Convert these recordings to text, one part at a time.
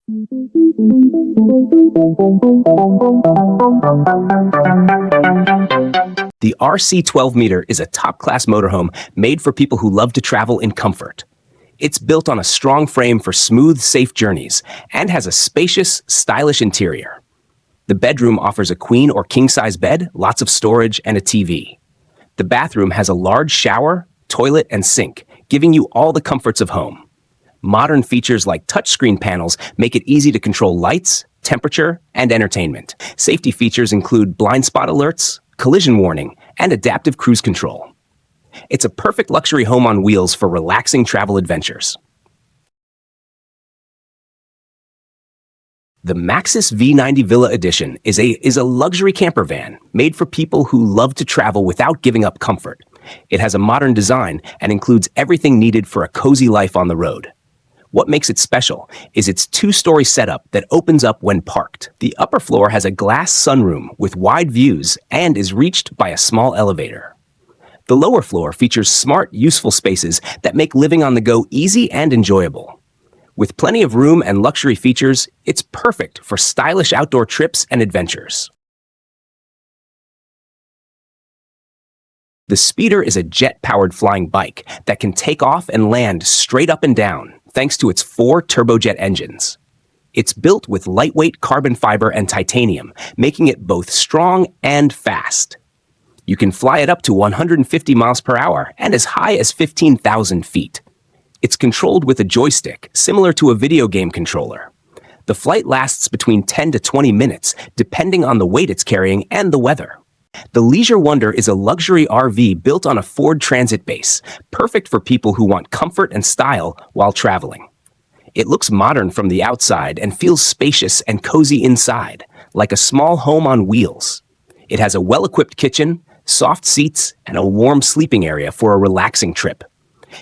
The RC 12-meter is a top-class motorhome made for people who love to travel in comfort. It's built on a strong frame for smooth, safe journeys and has a spacious, stylish interior. The bedroom offers a queen or king-size bed, lots of storage, and a TV. The bathroom has a large shower, toilet, and sink, giving you all the comforts of home. Modern features like touchscreen panels make it easy to control lights, temperature, and entertainment. Safety features include blind spot alerts, collision warning, and adaptive cruise control. It's a perfect luxury home on wheels for relaxing travel adventures. The Maxus V90 Villa Edition is a luxury camper van made for people who love to travel without giving up comfort. It has a modern design and includes everything needed for a cozy life on the road. What makes it special is its two-story setup that opens up when parked. The upper floor has a glass sunroom with wide views and is reached by a small elevator. The lower floor features smart, useful spaces that make living on the go easy and enjoyable. With plenty of room and luxury features, it's perfect for stylish outdoor trips and adventures. The Speeder is a jet-powered flying bike that can take off and land straight up and down, thanks to its 4 turbojet engines. It's built with lightweight carbon fiber and titanium, making it both strong and fast. You can fly it up to 150 miles per hour and as high as 15,000 feet. It's controlled with a joystick, similar to a video game controller. The flight lasts between 10 to 20 minutes, depending on the weight it's carrying and the weather. The Leisure Wonder is a luxury RV built on a Ford Transit base, perfect for people who want comfort and style while traveling. It looks modern from the outside and feels spacious and cozy inside, like a small home on wheels. It has a well-equipped kitchen, soft seats, and a warm sleeping area for a relaxing trip.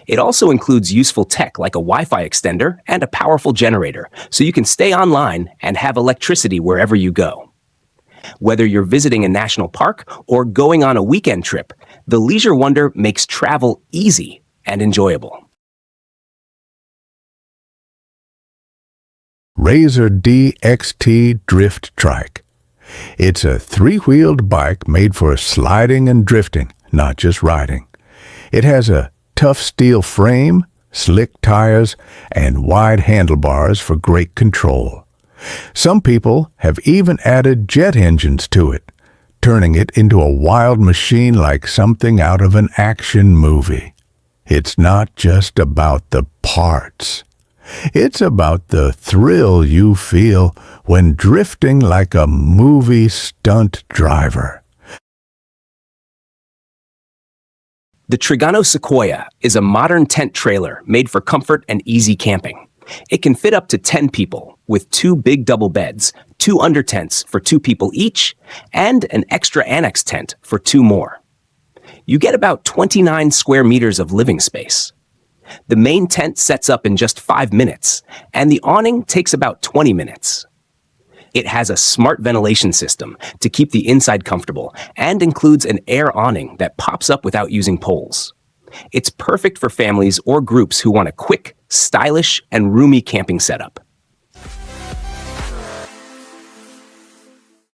It also includes useful tech like a Wi-Fi extender and a powerful generator, so you can stay online and have electricity wherever you go. Whether you're visiting a national park or going on a weekend trip, the Leisure Wonder makes travel easy and enjoyable. Razor DXT Drift Trike. It's a 3-wheeled bike made for sliding and drifting, not just riding. It has a tough steel frame, slick tires, and wide handlebars for great control. Some people have even added jet engines to it, turning it into a wild machine like something out of an action movie. It's not just about the parts. It's about the thrill you feel when drifting like a movie stunt driver. The Trigano Sequoia is a modern tent trailer made for comfort and easy camping. It can fit up to 10 people with 2 big double beds, 2 under tents for 2 people each, and an extra annex tent for 2 more. You get about 29 square meters of living space. The main tent sets up in just 5 minutes, and the awning takes about 20 minutes. It has a smart ventilation system to keep the inside comfortable and includes an air awning that pops up without using poles. It's perfect for families or groups who want a quick, stylish, and roomy camping setup.